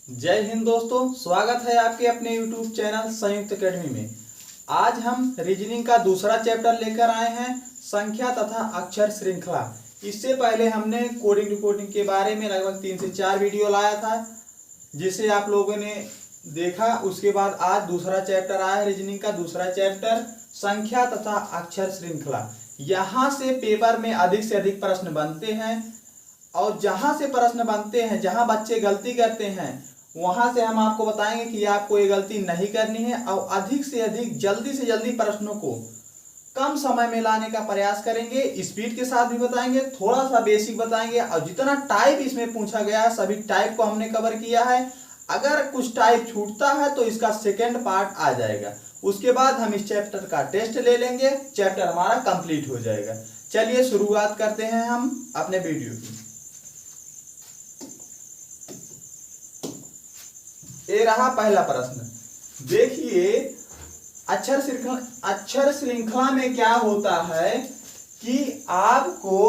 जय हिंद दोस्तों, स्वागत है आपके अपने YouTube चैनल संयुक्त एकेडमी में। आज हम रीजनिंग का दूसरा चैप्टर लेकर आए हैं, संख्या तथा अक्षर श्रृंखला। इससे पहले हमने कोडिंग रिकॉर्डिंग के बारे में लगभग 3 से 4 वीडियो लाया था, जिसे आप लोगों ने देखा। उसके बाद आज दूसरा चैप्टर आया है, रीजनिंग का दूसरा चैप्टर संख्या तथा अक्षर श्रृंखला। यहाँ से पेपर में अधिक से अधिक प्रश्न बनते हैं और जहाँ से प्रश्न बनते हैं, जहाँ बच्चे गलती करते हैं, वहां से हम आपको बताएंगे कि आपको ये गलती नहीं करनी है और अधिक से अधिक जल्दी से जल्दी प्रश्नों को कम समय में लाने का प्रयास करेंगे। स्पीड के साथ भी बताएंगे, थोड़ा सा बेसिक बताएंगे और जितना टाइप इसमें पूछा गया है सभी टाइप को हमने कवर किया है। अगर कुछ टाइप छूटता है तो इसका सेकेंड पार्ट आ जाएगा। उसके बाद हम इस चैप्टर का टेस्ट ले लेंगे, चैप्टर हमारा कंप्लीट हो जाएगा। चलिए शुरुआत करते हैं हम अपने वीडियो की। ये रहा पहला प्रश्न। देखिए, अक्षर श्रृंखला में क्या होता है कि आपको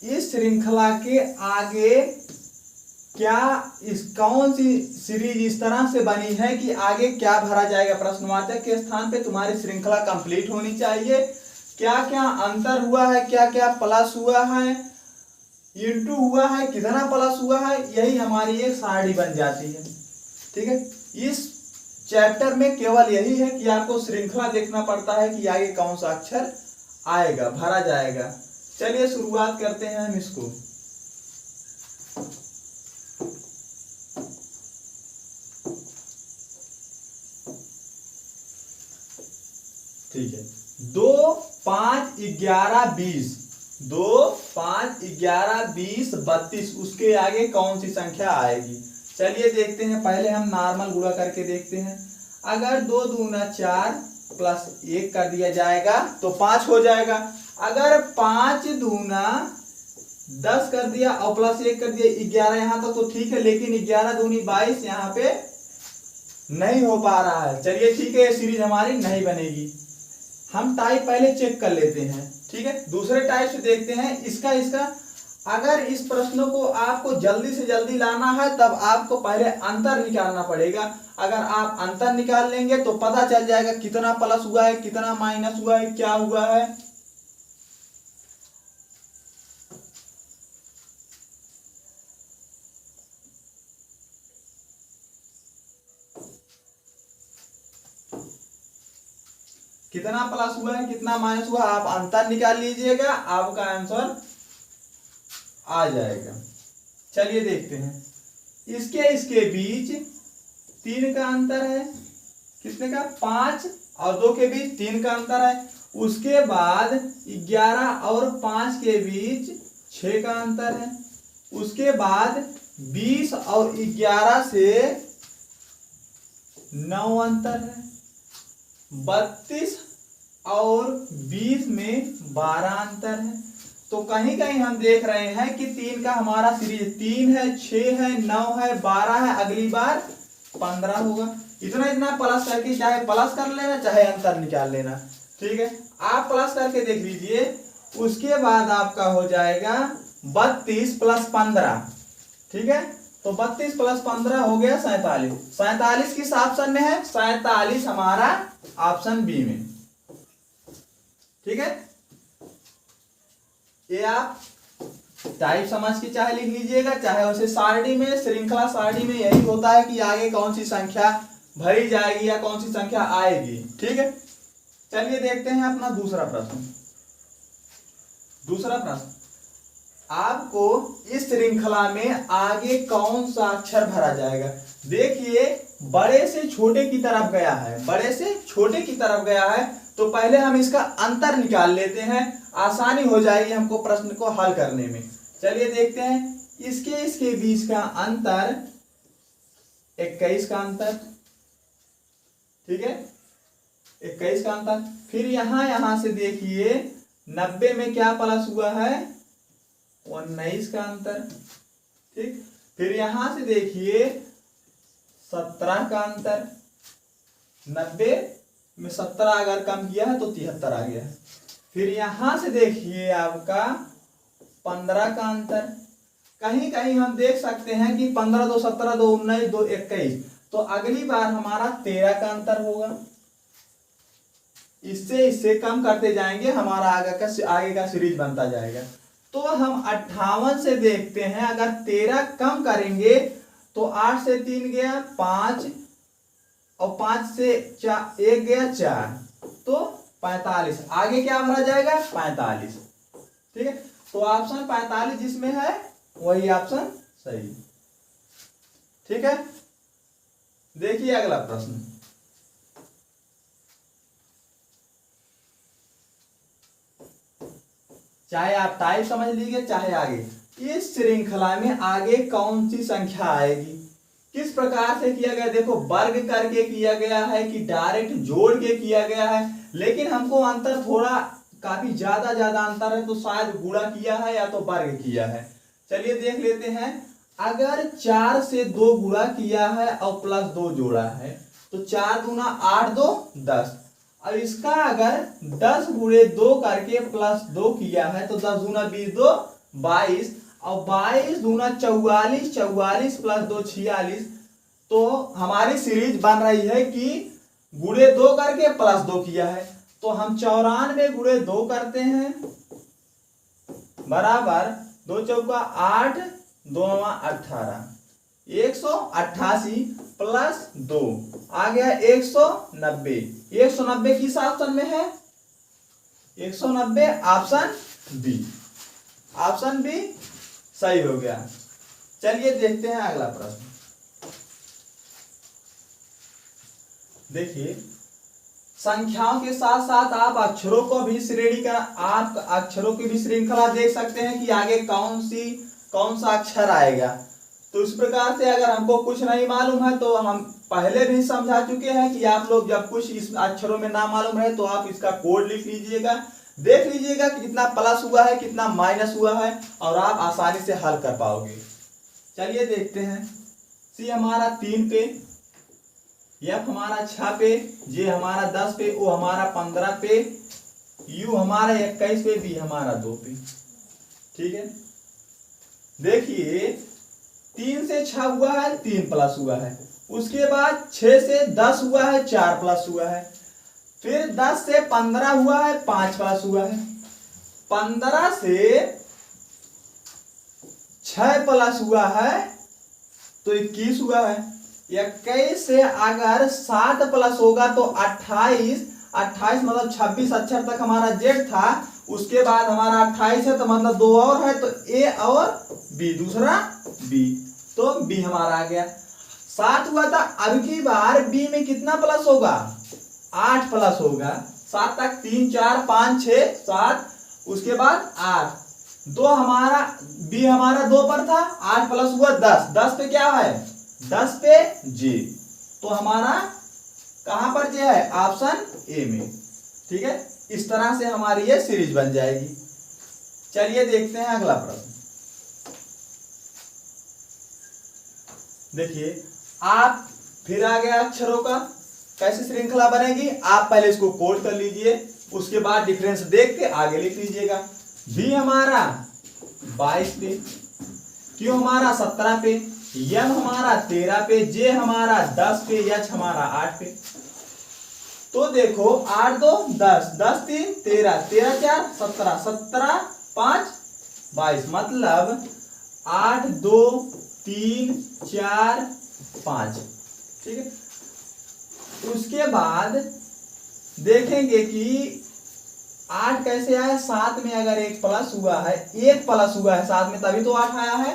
इस श्रृंखला के आगे कौन सी सीरीज इस तरह से बनी है कि आगे क्या भरा जाएगा। प्रश्नवाचक के स्थान पे तुम्हारी श्रृंखला कंप्लीट होनी चाहिए। क्या क्या अंतर हुआ है, क्या क्या प्लस हुआ है, इंटू हुआ है, कितना प्लस हुआ है, यही हमारी एक सारणी बन जाती है। ठीक है, इस चैप्टर में केवल यही है कि आपको श्रृंखला देखना पड़ता है कि आगे कौन सा अक्षर आएगा, भरा जाएगा। चलिए शुरुआत करते हैं हम इसको। ठीक है, 2, 5, 11, 20, 2, 5, 11, 20, 32, उसके आगे कौन सी संख्या आएगी। चलिए देखते हैं। पहले हम नॉर्मल गुणा करके देखते हैं। अगर 2 दूना 4 प्लस 1 कर दिया जाएगा तो 5 हो जाएगा। अगर 5 दूना 10 कर दिया और प्लस 1 कर दिया 11 यहां तक तो ठीक है, लेकिन 11 दूनी 22 यहाँ पे नहीं हो पा रहा है। चलिए ठीक है, ये सीरीज हमारी नहीं बनेगी। हम टाइप पहले चेक कर लेते हैं। ठीक है, दूसरे टाइप से देखते हैं। इसका अगर इस प्रश्नों को आपको जल्दी से जल्दी लाना है तब आपको पहले अंतर निकालना पड़ेगा। अगर आप अंतर निकाल लेंगे तो पता चल जाएगा कितना प्लस हुआ है, कितना माइनस हुआ है, क्या हुआ है। कितना प्लस हुआ है, कितना माइनस हुआ, आप अंतर निकाल लीजिएगा, आपका आंसर आ जाएगा। चलिए देखते हैं। इसके बीच 3 का अंतर है। कितने का? 5 और 2 के बीच 3 का अंतर है। उसके बाद 11 और 5 के बीच 6 का अंतर है। उसके बाद 20 और 11 से 9 अंतर है। 32 और 20 में 12 अंतर है। तो कहीं कहीं हम देख रहे हैं कि 3 का हमारा सीरीज 3 है, 6 है, 9 है, 12 है, अगली बार 15 होगा। इतना प्लस करके चाहे प्लस कर लेना चाहे अंतर निकाल लेना। ठीक है, आप प्लस करके देख लीजिए। उसके बाद आपका हो जाएगा 32 प्लस 15। ठीक है, तो 32 प्लस 15 हो गया 47। 47 किस ऑप्शन में है? 47 हमारा ऑप्शन बी में। ठीक है, ये आप टाइप समझ के चाहे लिख लीजिएगा, चाहे उसे सारणी में, श्रृंखला सारणी में यही होता है कि आगे कौन सी संख्या भरी जाएगी या कौन सी संख्या आएगी। ठीक है, चलिए देखते हैं अपना दूसरा प्रश्न। दूसरा प्रश्न, आपको इस श्रृंखला में आगे कौन सा अक्षर भरा जाएगा। देखिए, बड़े से छोटे की तरफ गया है, बड़े से छोटे की तरफ गया है, तो पहले हम इसका अंतर निकाल लेते हैं, आसानी हो जाएगी हमको प्रश्न को हल करने में। चलिए देखते हैं। इसके बीच का अंतर 21 का अंतर। ठीक है, 21 का अंतर। फिर यहां से देखिए 90 में क्या प्लस हुआ है? 19 का अंतर। ठीक, फिर यहां से देखिए 17 का अंतर। 90 में 17 अगर कम किया है तो 73 आ गया है। फिर यहां से देखिए आपका 15 का अंतर। कहीं कहीं हम देख सकते हैं कि 15 2 17 2 19 2 21, तो अगली बार हमारा 13 का अंतर होगा। इससे इससे कम करते जाएंगे, हमारा आगे का सीरीज बनता जाएगा। तो हम 58 से देखते हैं, अगर 13 कम करेंगे तो 8 से 3 गया 5 और 5 से 1 गया 4, तो 45। आगे क्या भरा जाएगा? 45। ठीक है, तो ऑप्शन 45 जिसमें है वही ऑप्शन सही। ठीक है, देखिए अगला प्रश्न। चाहे आप टाइप समझ लीजिए चाहे आगे, इस श्रृंखला में आगे कौन सी संख्या आएगी, किस प्रकार से किया गया? देखो, वर्ग करके किया गया है कि डायरेक्ट जोड़ के किया गया है, लेकिन हमको अंतर थोड़ा काफी ज्यादा अंतर है, तो शायद गुणा किया है या तो वर्ग किया है। चलिए देख लेते हैं। अगर 4 से 2 गुणा किया है और प्लस 2 जोड़ा है तो 4 दूना 8 2 10। अब इसका अगर 10 गुणे 2 करके प्लस 2 किया है तो 10 दूना 20 2 22 और 22 दूना 44, 44 प्लस 2 46। तो हमारी सीरीज बन रही है कि गुणे 2 करके प्लस 2 किया है, तो हम 94 गुणे 2 करते हैं बराबर 2 चौका 8 2 18, 188 प्लस 2 आ गया 190। 190 किस ऑप्शन में है? 190 ऑप्शन बी। ऑप्शन बी सही हो गया। चलिए देखते हैं अगला प्रश्न। देखिए, संख्याओं के साथ साथ आप अक्षरों को भी आप अक्षरों की भी श्रृंखला देख सकते हैं कि आगे कौन सा अक्षर आएगा। तो इस प्रकार से अगर हमको कुछ नहीं मालूम है तो हम पहले भी समझा चुके हैं कि आप लोग जब कुछ इस अक्षरों में ना मालूम है तो आप इसका कोड लिख लीजिएगा, देख लीजिएगा कि कितना प्लस हुआ है कितना माइनस हुआ है, और आप आसानी से हल कर पाओगे। चलिए देखते हैं। सी हमारा 3 पे, एफ हमारा 6 पे, जे हमारा 10 पे, ओ हमारा 15 पे, यू हमारा 21 पे, बी हमारा 2 पे। ठीक है, देखिए 3 से 6 हुआ है 3 प्लस हुआ है, उसके बाद 6 से 10 हुआ है 4 प्लस हुआ है, फिर 10 से 15 हुआ है 5 प्लस हुआ है, 15 से 6 प्लस हुआ है तो 21 हुआ है, 21 से अगर 7 प्लस होगा तो 28 मतलब 26 अक्षर तक हमारा जेड था, उसके बाद हमारा 28 है तो मतलब 2 और है, तो ए और बी, दूसरा बी, तो बी हमारा आ गया। 7 हुआ था, अब की बार बी में कितना प्लस होगा? 8 प्लस होगा। 7 तक 3 4 5 6 7, उसके बाद 8, 2 हमारा बी हमारा 2 पर था, 8 प्लस हुआ 10, 10 पे क्या है? 10 पे जे, तो हमारा कहां पर जे है? ऑप्शन ए में। ठीक है, इस तरह से हमारी ये सीरीज बन जाएगी। चलिए देखते हैं अगला प्रश्न। देखिए, आप फिर आ गया अक्षरों का, कैसे श्रृंखला बनेगी? आप पहले इसको कोड कर लीजिए, उसके बाद डिफरेंस देख के आगे लिख लीजिएगा। बी हमारा 22 पे, क्यू हमारा 17 पे, एम हमारा 13 पे, जे हमारा 10 पे, एच हमारा 8 पे। तो देखो 8 2 10, 10 3 13, 13 4 17, 17 5 22, मतलब 8 2 3 4 5। ठीक है, उसके बाद देखेंगे कि 8 कैसे आया? 7 में अगर 1 प्लस हुआ है, 1 प्लस हुआ है 7 में, तभी तो 8 आया है।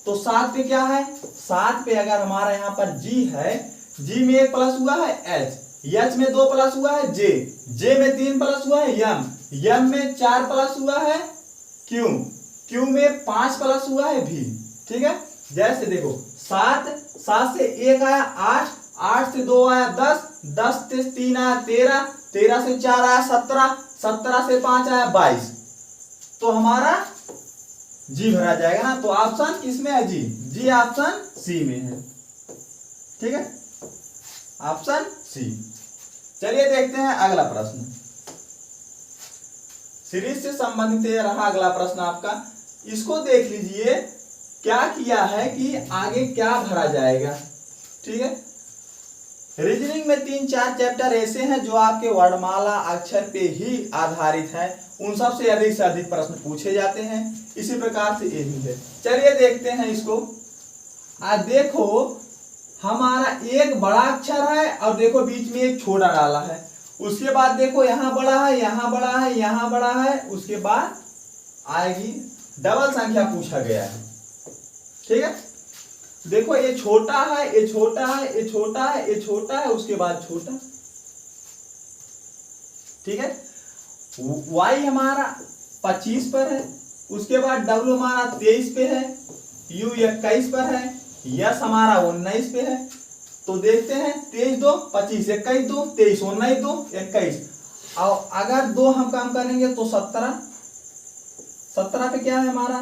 तो 7 पे क्या है? 7 पे अगर हमारा यहाँ पर जी है, जी में 1 प्लस हुआ है एच, एच में 2 प्लस हुआ है जे, जे में 3 प्लस हुआ है एम, एम में 4 प्लस हुआ है क्यू, क्यू में 5 प्लस हुआ है भी। ठीक है, जैसे देखो 7 से 1 आया 8, 8 से 2 आया 10, 10 से 3 आया 13, 13 से 4 आया 17, 17 से 5 आया 22, तो हमारा जी भरा जाएगा ना। तो ऑप्शन किसमें है? जी, जी ऑप्शन सी में है। ठीक है, ऑप्शन सी। चलिए देखते हैं अगला प्रश्न। सीरीज से संबंधित रहा अगला प्रश्न आपका, इसको देख लीजिए। क्या किया है कि आगे क्या भरा जाएगा। ठीक है, रीजनिंग में 3-4 चैप्टर ऐसे हैं जो आपके वर्णमाला अक्षर पे ही आधारित है, उन सब से अधिक प्रश्न पूछे जाते हैं। इसी प्रकार से ये भी है। चलिए देखते हैं इसको। आज देखो हमारा एक बड़ा अक्षर है और देखो बीच में एक छोटा डाला है, उसके बाद देखो यहाँ बड़ा है, यहाँ बड़ा है, यहाँ बड़ा है, उसके बाद आएगी डबल संख्या पूछा गया है। ठीक है, देखो ये छोटा है, ये छोटा है, ये छोटा है, ये छोटा है, उसके बाद छोटा। ठीक है, y हमारा 25 पर है, उसके बाद w हमारा 23 पे है, u 21 पर है, यस हमारा 19 पे है। तो देखते हैं 23 2 25, 21 2 23, 19 2 21, और अगर 2 हम काम करेंगे तो 17 पे क्या है हमारा,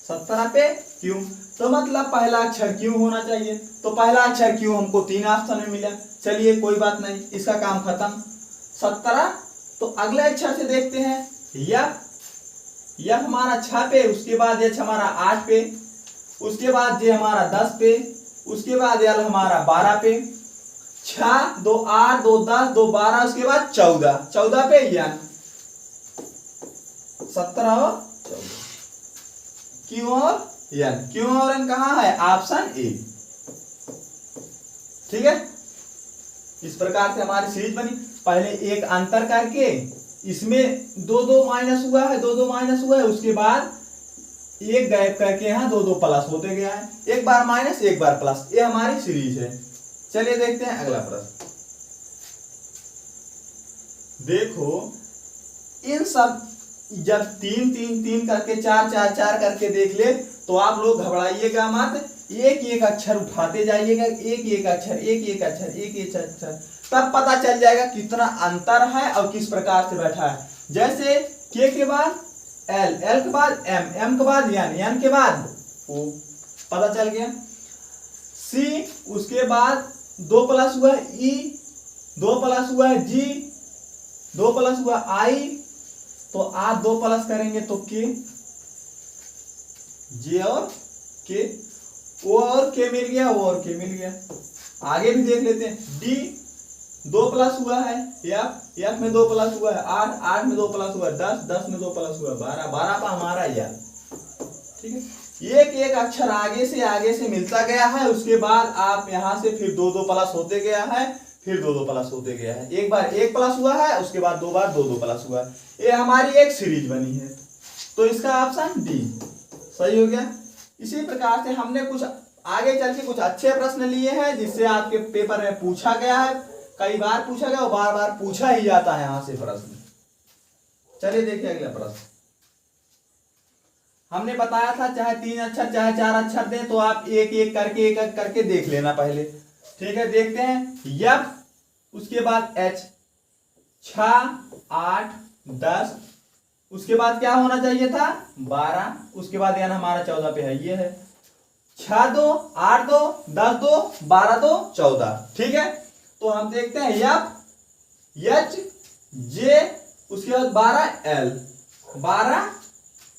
17 पे क्यों, तो मतलब पहला अक्षर क्यों होना चाहिए। तो पहला अक्षर क्यों हमको 3 ऑप्शन में मिला। चलिए कोई बात नहीं, इसका काम खत्म। 17, तो अगले अक्षर से देखते हैं यह हमारा 6 पे, उसके बाद एच हमारा 8 पे, उसके बाद जे हमारा 10 पे, उसके बाद एल हमारा 12 पे, 6 2 8 2 10 2 12, उसके बाद 14 पे यन 17 और 14, क्यों और एन कहाँ है, ऑप्शन ए। ठीक है, इस प्रकार से हमारी सीरीज बनी। पहले एक अंतर करके इसमें 2 माइनस हुआ है, 2 माइनस हुआ है, उसके बाद एक गायब करके यहाँ 2 प्लस होते गया है, एक बार माइनस एक बार प्लस, ये हमारी सीरीज है। चलिए देखते हैं अगला प्रश्न। देखो इन सब जब 3 3 3 करके 4 4 4 करके देख ले तो आप लोग घबराइएगा मत, एक अक्षर उठाते जाइएगा, एक अक्षर, तब पता चल जाएगा कितना अंतर है और किस प्रकार से बैठा है। जैसे के बाद एल के बाद एम के बाद एन के बाद ओ, पता चल गया। सी उसके बाद 2 प्लस हुआ है ई, 2 प्लस हुआ है जी, 2 प्लस हुआ आई, तो आप 2 प्लस करेंगे तो के, जे और के, ओ और के मिल गया, ओ और के मिल गया। आगे भी देख लेते हैं। डी 2 प्लस हुआ है, एफ में 2 प्लस हुआ है, 8 में 2 प्लस हुआ है, 10 में 2 प्लस हुआ है, 12 का हमारा यार। ठीक है, एक अक्षर आगे से मिलता गया है, उसके बाद आप यहां से फिर 2 प्लस होते गया है, फिर 2 प्लस होते गया है, एक बार 1 प्लस हुआ है, उसके बाद 2 बार 2 प्लस हुआ है। ये हमारी एक सीरीज बनी है, तो इसका ऑप्शन डी सही हो गया। इसी प्रकार से हमने कुछ आगे चल के कुछ अच्छे प्रश्न लिए हैं जिससे आपके पेपर में पूछा गया है, कई बार पूछा गया और बार बार पूछा ही जाता है यहां से प्रश्न। चलिए देखिए अगला प्रश्न। हमने बताया था चाहे 3 अक्षर चाहे 4 अक्षर दे तो आप एक करके देख लेना पहले। ठीक है, देखते हैं यफ, उसके बाद एच, 6 8 10, उसके बाद क्या होना चाहिए था 12, उसके बाद यानी हमारा 14 पे है, ये है 6 2 8 2 10 2 12 2 14। ठीक है, तो हम देखते हैं यफ एच जे, उसके बाद 12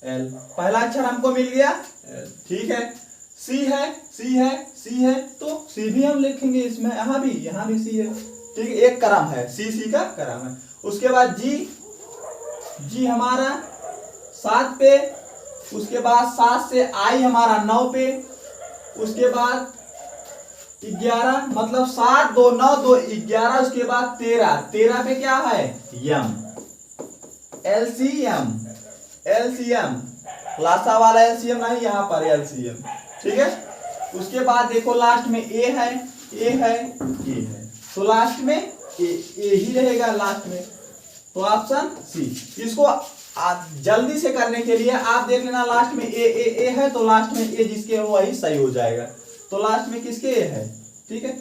एल, पहला अक्षर हमको मिल गया एल। ठीक है, सी है तो सी भी हम लिखेंगे इसमें, यहाँ भी सी है। ठीक है, एक क्रम है, सी का क्रम है। उसके बाद जी हमारा 7 पे, उसके बाद 7 से आई हमारा 9 पे, उसके बाद 11, मतलब 7 2 9 2 11, उसके बाद 13 पे क्या है यम, एलसीएम, लासा वाला एलसीएम नहीं, यहाँ पर एलसीएम। ठीक है, उसके बाद देखो लास्ट में ए है, तो लास्ट में ए ही रहेगा लास्ट में, तो ऑप्शन सी। इसको जल्दी से करने के लिए आप देख लेना, लास्ट में ए है तो लास्ट में ए जिसके हो वही सही हो जाएगा, तो लास्ट में किसके ए है। ठीक है,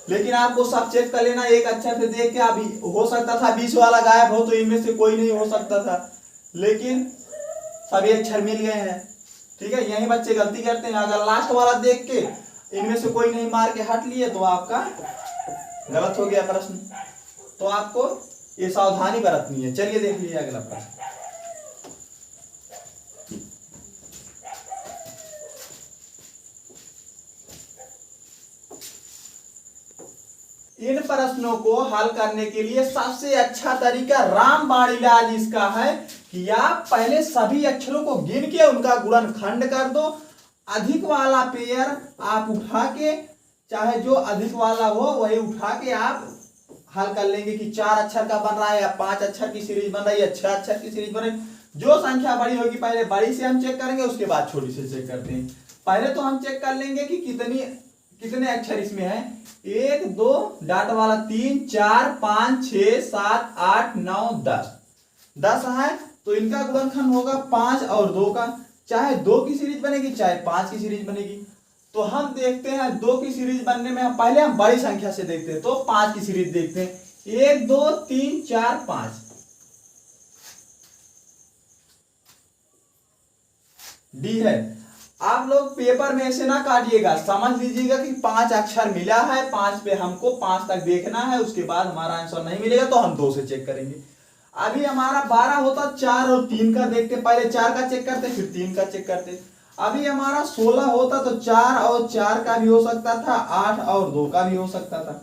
लेकिन आपको सब चेक कर लेना, एक अक्षर से देख के अभी हो सकता था 20 वाला गायब हो तो इनमें से कोई नहीं हो सकता था, लेकिन सभी अक्षर मिल गए हैं। ठीक है, यही बच्चे गलती करते हैं, अगर लास्ट वाला देख के इनमें से कोई नहीं मार के हट लिए तो आपका गलत हो गया प्रश्न, तो आपको ये सावधानी बरतनी है। चलिए देख लीजिए अगला प्रश्न। इन प्रश्नों को हल करने के लिए सबसे अच्छा तरीका रामबाण इलाज इसका है कि आप पहले सभी अक्षरों को गिन के उनका गुणनखंड कर दो। अधिक वाला पेयर आप उठा के, चाहे जो अधिक वाला हो वही उठा के आप हल कर लेंगे कि 4 अक्षर का बन रहा है या 5 अक्षर की सीरीज बन रही है, 6 अक्षर की सीरीज बन रही है। जो संख्या बड़ी होगी पहले बड़ी से हम चेक करेंगे, उसके बाद छोटी से चेक करते हैं। पहले तो हम चेक कर लेंगे कि कितने अक्षर इसमें है। 1 2 डाट वाला 3 4 5 6 7 8 9 10 10 है तो इनका गुणनखंड होगा 5 और 2 का। चाहे 2 की सीरीज बनेगी चाहे 5 की सीरीज बनेगी। तो हम देखते हैं 2 की सीरीज बनने में पहले हम बड़ी संख्या से देखते हैं, तो 5 की सीरीज देखते हैं। 1 2 3 4 5 डी है। आप लोग पेपर में ऐसे ना काटिएगा, समझ लीजिएगा कि 5 अक्षर मिला है, 5 पे हमको 5 तक देखना है, उसके बाद हमारा आंसर नहीं मिलेगा तो हम 2 से चेक करेंगे। अभी हमारा 12 होता 4 और 3 का देखते, पहले 4 का चेक करते फिर 3 का चेक करते। अभी हमारा 16 होता तो 4 और 4 का भी हो सकता था, 8 और 2 का भी हो सकता था।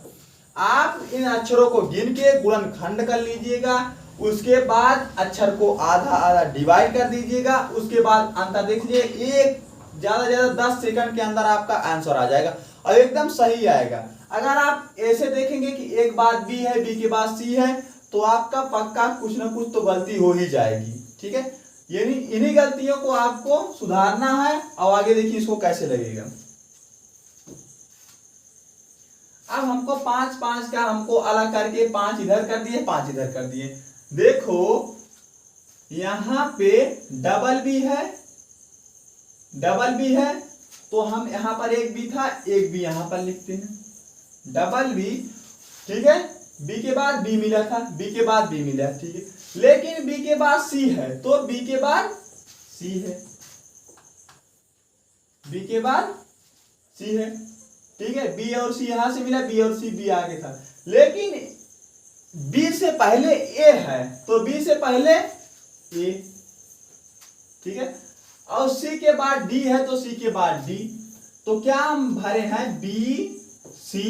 आप इन अक्षरों को गिन के गुणनखंड कर लीजिएगा, उसके बाद अक्षर को आधा आधा डिवाइड कर दीजिएगा, उसके बाद अंतर देख लीजिए। एक ज्यादा ज्यादा 10 सेकंड के अंदर आपका आंसर आ जाएगा और एकदम सही आएगा। अगर आप ऐसे देखेंगे कि एक बाद बी है, बी के बाद सी है, तो आपका पक्का कुछ ना कुछ तो गलती हो ही जाएगी। ठीक है, यानी इन्हीं गलतियों को आपको सुधारना है। और आगे देखिए इसको कैसे लगेगा। अब हमको 5 5 का हमको अलग करके 5 इधर कर दिए, 5 इधर कर दिए। देखो यहां पे डबल बी है तो हम यहां पर एक बी था, एक बी यहां पर लिखते हैं डबल बी। ठीक है, बी के बाद बी मिला था, बी के बाद बी मिला, ठीक है। लेकिन बी के बाद सी है तो बी के बाद सी है, बी के बाद सी है। ठीक है, बी और सी यहां से मिला, बी और सी बी आगे था। लेकिन बी से पहले ए है तो बी से पहले ए, ठीक है। और सी के बाद डी है तो सी के बाद डी। तो क्या हम भरे हैं बी सी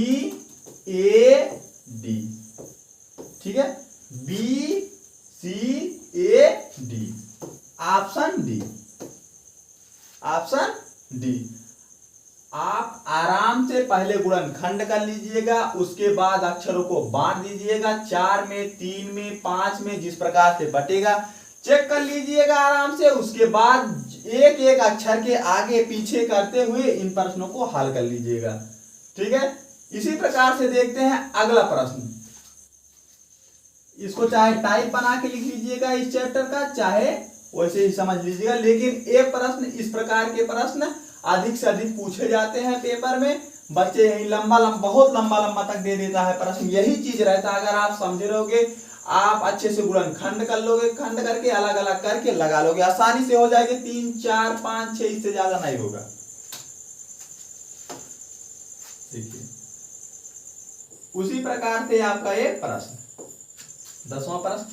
ए डी। ठीक है, B C A D, option D, option D. आप आराम से पहले गुणनखंड कर लीजिएगा, उसके बाद अक्षरों को बांट दीजिएगा। 4 में 3 में 5 में जिस प्रकार से बटेगा चेक कर लीजिएगा आराम से। उसके बाद एक एक अक्षर के आगे पीछे करते हुए इन प्रश्नों को हल कर लीजिएगा। ठीक है, इसी प्रकार से देखते हैं अगला प्रश्न। इसको चाहे टाइप बना के लिख लीजिएगा इस चैप्टर का, चाहे वैसे ही समझ लीजिएगा। लेकिन एक प्रश्न, इस प्रकार के प्रश्न अधिक से अधिक पूछे जाते हैं पेपर में। बच्चे यही बहुत लंबा तक दे देता है प्रश्न। यही चीज रहता है, अगर आप समझ रहोगे, आप अच्छे से गुणनखंड कर लोगे, खंड करके अलग अलग करके लगा लोगे, आसानी से हो जाएगी। 3 4 5 6 इससे ज्यादा नहीं होगा। देखिए उसी प्रकार से आपका ये प्रश्न 10वां प्रश्न।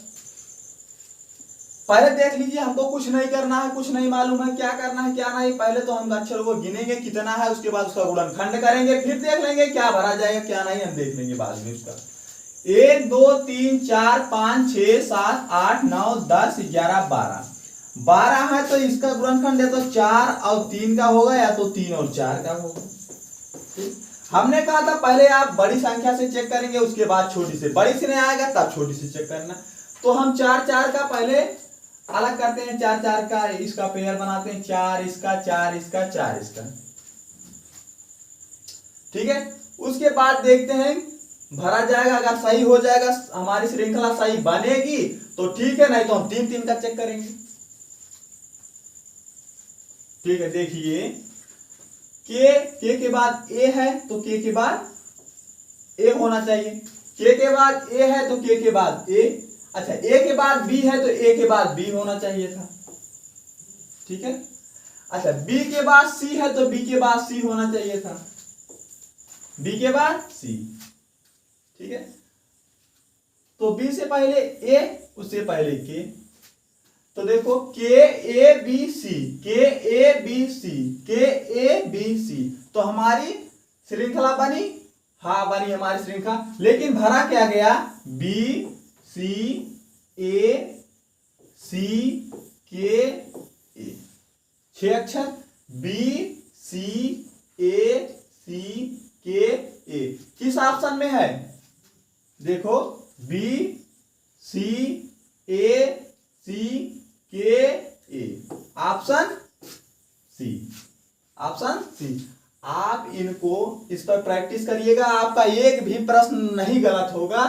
पहले देख लीजिए, हमको कुछ नहीं करना है, कुछ नहीं मालूम है क्या करना है क्या नहीं। पहले तो हम अक्षरों को गिनेंगे कितना है, उसके बाद उसका गुणनखंड करेंगे, फिर देख लेंगे क्या भरा जाएगा क्या नहीं, हम देख लेंगे बाद में उसका। 1 2 3 4 5 6 7 8 9 10 11 12 12 है तो इसका गुणनखंड है तो 4 और 3 का होगा, या तो 3 और 4 का होगा। हमने कहा था पहले आप बड़ी संख्या से चेक करेंगे, उसके बाद छोटी से। बड़ी से नहीं आएगा तब छोटी से चेक करना। तो हम 4 4 का पहले अलग करते हैं, 4 4 का इसका पेयर बनाते हैं, 4 इसका 4 इसका 4 इसका। ठीक है, उसके बाद देखते हैं भरा जाएगा। अगर सही हो जाएगा, हमारी श्रृंखला सही बनेगी तो ठीक है, नहीं तो हम 3 3 का चेक करेंगे। ठीक है, देखिए के के बाद ए है तो के के बाद ए होना चाहिए, के बाद ए है तो के बाद ए। अच्छा, ए के बाद बी है तो ए के बाद बी होना चाहिए था। ठीक है, अच्छा बी के बाद सी है तो बी के बाद सी होना चाहिए था, बी के बाद सी। ठीक है, तो बी से पहले ए, उससे पहले के। तो देखो के ए बी सी, के ए बी सी, के ए बी सी, तो हमारी श्रृंखला बनी। हाँ बनी हमारी श्रृंखला, लेकिन भरा क्या गया, बी सी ए सी के ए, 6 अक्षर, बी सी ए सी के ए किस ऑप्शन में है, देखो बी सी ए सी के ए, ऑप्शन सी, ऑप्शन सी। आप इनको इस पर प्रैक्टिस करिएगा, आपका एक भी प्रश्न नहीं गलत होगा।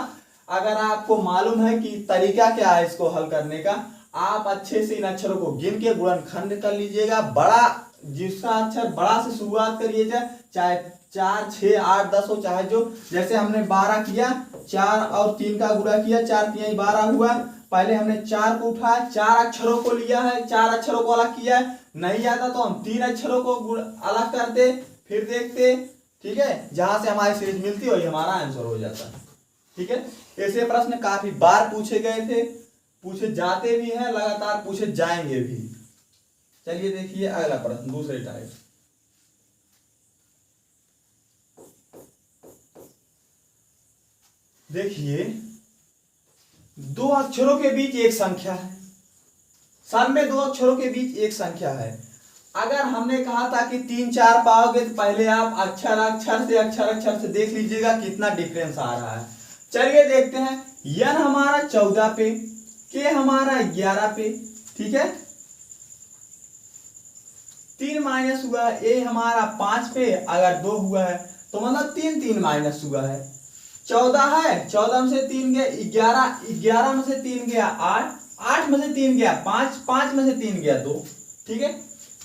अगर आपको मालूम है कि तरीका क्या है इसको हल करने का, आप अच्छे से इन अक्षरों को गिन के गुणनखंड कर लीजिएगा। बड़ा जिसका अक्षर बड़ा से शुरुआत करिएगा, चाहे 4 6 8 10 हो, चाहे जो, जैसे हमने 12 किया, 4 और 3 का गुणा किया, 4 3 12 हुआ। पहले हमने 4 को उठाया, 4 अक्षरों को लिया है, 4 अक्षरों को अलग किया है। नहीं आता तो हम 3 अक्षरों को अलग करते, फिर देखते, ठीक है, जहां से हमारी सीरीज मिलती है वही हमारा आंसर हो जाता है। ठीक है, ऐसे प्रश्न काफी बार पूछे गए थे, पूछे जाते भी हैं, लगातार पूछे जाएंगे भी। चलिए देखिए अगला प्रश्न, दूसरे टाइप। देखिए 2 अक्षरों के बीच एक संख्या है, सब में 2 अक्षरों के बीच एक संख्या है। अगर हमने कहा था कि 3 4 पाओगे तो पहले आप अक्षर अक्षर से देख लीजिएगा कितना डिफरेंस आ रहा है। चलिए देखते हैं, यन हमारा 14 पे, के हमारा 11 पे, ठीक है, 3 माइनस हुआ है, ए हमारा 5 पे, अगर 2 हुआ है तो मतलब 3 माइनस हुआ है। 14 है, 14 में से 3 गया 11, 11 में से 3 गया 8, 8 में से 3 गया 5, 5 में से 3 गया 2, ठीक है।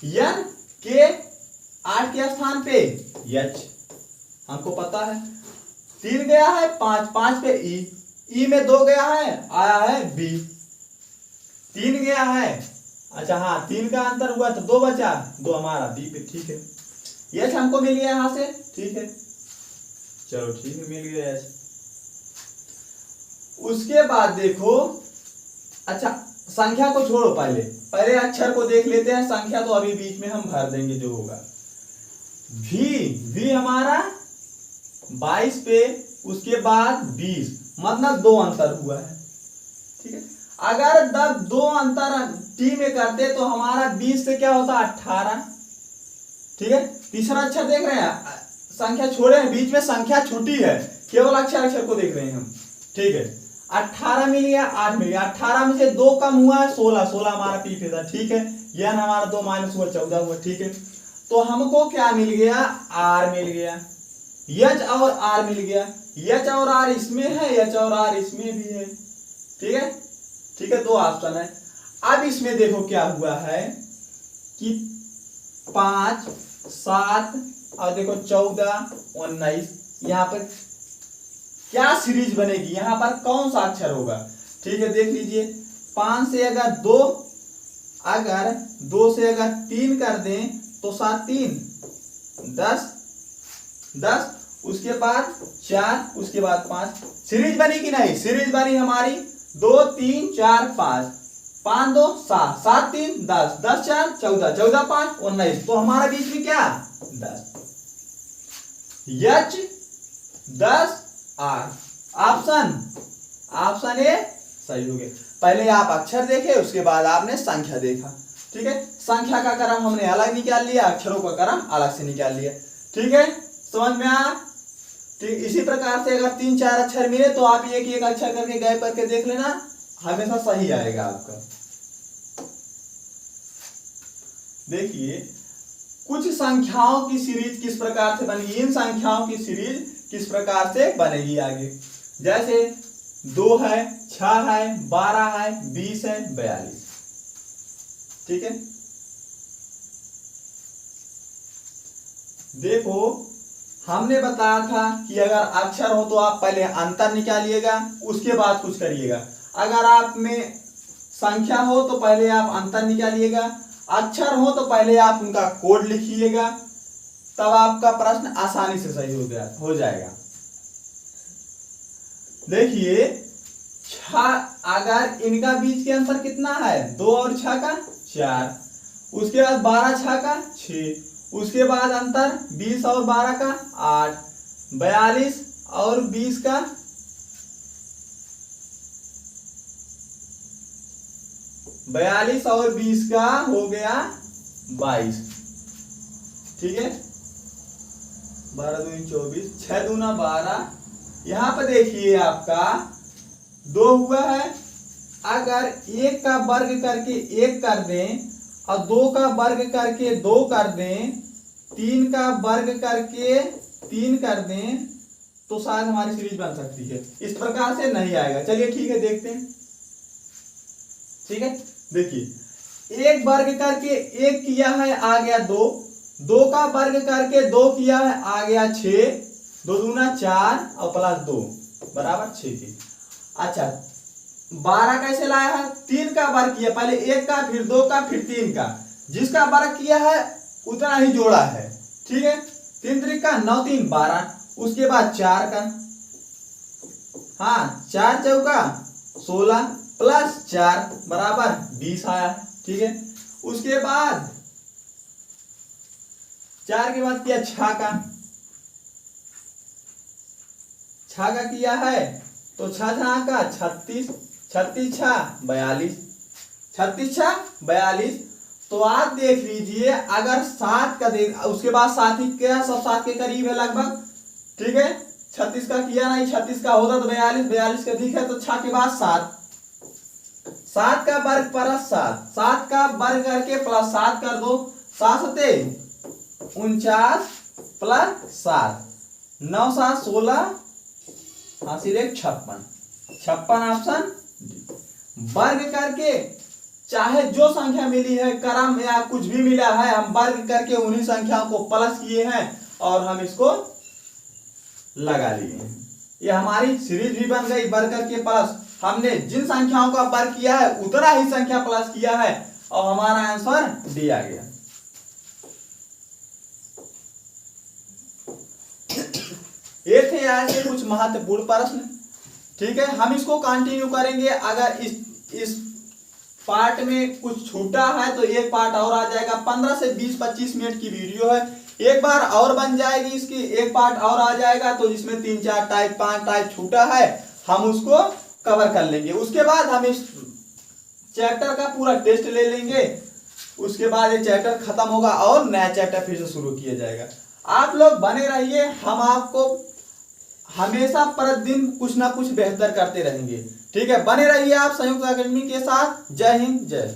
यन के 8 के स्थान पे यच, हमको पता है 3 गया है 5, 5 पे ई में 2 गया है, आया है बी, 3 गया है, अच्छा हाँ 3 का अंतर हुआ तो 2 बचा, 2 हमारा बी पे, ठीक है। यच हमको मिल गया यहां से, ठीक है, चलो ठीक है, मिल गया यच। उसके बाद देखो, अच्छा संख्या को छोड़ो, पहले अक्षर को देख लेते हैं, संख्या तो अभी बीच में हम भर देंगे जो होगा। भी हमारा 22 पे, उसके बाद 20, मतलब 2 अंतर हुआ है, ठीक है। अगर 2 अंतर टी में करते तो हमारा 20 से क्या होता 18, ठीक है। तीसरा अक्षर देख रहे हैं, संख्या छोड़े हैं, बीच में संख्या छोटी है, केवल अक्षर को देख रहे हैं हम, ठीक है। 18 मिल गया, 8 मिल गया, 18 में से 2 कम हुआ है 16, 16 हमारा पी पे था, ठीक है। यह हमारा 2 माइनस हुआ 14 हुआ, ठीक है। तो हमको क्या मिल गया, आर मिल गया, यच और आर मिल गया, यच और आर इसमें है, यच और आर इसमें भी है, ठीक है, ठीक है। 2 ऑप्शन है। अब इसमें देखो क्या हुआ है कि 5 7 और देखो 14 19, यहाँ पर क्या सीरीज बनेगी, यहां पर कौन सा अक्षर होगा, ठीक है। देख लीजिए, 5 से अगर 2, अगर 2 से अगर 3 कर दें तो 7 3 10, 10, उसके बाद 4, उसके बाद 5, सीरीज बनी कि नहीं, सीरीज बनी हमारी 2 3 4 5, 5 2 7, 7 3 10, 10 4 14, 14 5 19, तो हमारा बीच में क्या 10, यच 10 आर, ऑप्शन ए सही हो गया। पहले आप अक्षर देखे, उसके बाद आपने संख्या देखा, ठीक है। संख्या का क्रम हमने अलग निकाल लिया, अक्षरों का क्रम अलग से निकाल लिया, ठीक है, समझ में आया। ठीक, इसी प्रकार से अगर 3 4 अक्षर मिले तो आप एक एक अक्षर करके गैप करके देख लेना, हमेशा सही आएगा आपका। देखिए कुछ संख्याओं की सीरीज किस प्रकार से बनेगी, इन संख्याओं की सीरीज किस प्रकार से बनेगी आगे, जैसे 2 है, 6 है, 12 है, 20 है, 42, ठीक है। देखो हमने बताया था कि अगर अक्षर हो तो आप पहले अंतर निकालिएगा, उसके बाद कुछ करिएगा। अगर आप में संख्या हो तो पहले आप अंतर निकालिएगा, अक्षर हो तो पहले आप उनका कोड लिखिएगा, तब आपका प्रश्न आसानी से सही हो जाएगा। देखिए अगर इनका बीच के अंतर कितना है, 2 और 6 का 4, उसके बाद 12 6 का 6, उसके बाद अंतर 20 और 12 का 8, 42 और 20 का 42 और 20 का हो गया 22। ठीक है, 12 दूनी 24, 6 दूना 12। यहाँ पर देखिए आपका 2 हुआ है। अगर 1 का वर्ग करके 1 कर दें और 2 का वर्ग करके 2 कर दें, 3 का वर्ग करके 3 कर दें तो शायद हमारी सीरीज बन सकती है। इस प्रकार से नहीं आएगा। चलिए ठीक है, देखते हैं। ठीक है, देखिए 1 वर्ग करके 1 किया है, आ गया 2। 2 का वर्ग करके 2 किया है, आ गया 6। 2 दूना 4 और प्लस 2 बराबर 6 के। अच्छा, 12 कैसे लाया है? 3 का वर्ग किया, पहले 1 का, फिर 2 का, फिर 3 का। जिसका वर्ग किया है उतना ही जोड़ा है। ठीक है, 3 त्रिक का 9 3 12, उसके बाद 4 का, हाँ 4 चौका 16 प्लस 4 बराबर 20 आया। ठीक है, उसके बाद 4 के बाद किया 6 का, 6 का किया है तो 6 का 36, 36 6 42, 36 6 42। तो आप देख लीजिए, अगर 7 का दे, उसके बाद 7 ही क्या, सब 7 के करीब है लगभग। ठीक है, 36 का किया नहीं, 36 का होता तो 42, 42 का अधिक है तो 6 के बाद 7, 7 का वर्ग प्लस 7, 7 का वर्ग करके प्लस 7 कर दो, 7 सते 49 प्लस 7, 9 7 16, हासिल 56, 56 ऑप्शन। वर्ग करके चाहे जो संख्या मिली है, क्रम या कुछ भी मिला है, हम वर्ग करके उन्हीं संख्याओं को प्लस किए हैं और हम इसको लगा लिए हैं। ये हमारी सीरीज भी बन गई, वर्ग करके प्लस। हमने जिन संख्याओं का वर्ग किया है उतना ही संख्या प्लस किया है और हमारा आंसर डी आ गया। ये थे आज के कुछ महत्वपूर्ण प्रश्न। ठीक है, हम इसको कंटिन्यू करेंगे। अगर इस पार्ट में कुछ छूटा है तो एक पार्ट और आ जाएगा। 15 से 20-25 मिनट की वीडियो है, एक बार और बन जाएगी इसकी, एक पार्ट और आ जाएगा तो जिसमें 3-4 टाइप 5 टाइप छूटा है हम उसको कवर कर लेंगे। उसके बाद हम इस चैप्टर का पूरा टेस्ट ले लेंगे। उसके बाद ये चैप्टर खत्म होगा और नया चैप्टर फिर से शुरू किया जाएगा। आप लोग बने रहिए, हम आपको हमेशा प्रतिदिन कुछ ना कुछ बेहतर करते रहेंगे। ठीक है, बने रहिए आप संयुक्त एकेडमी के साथ। जय हिंद, जय।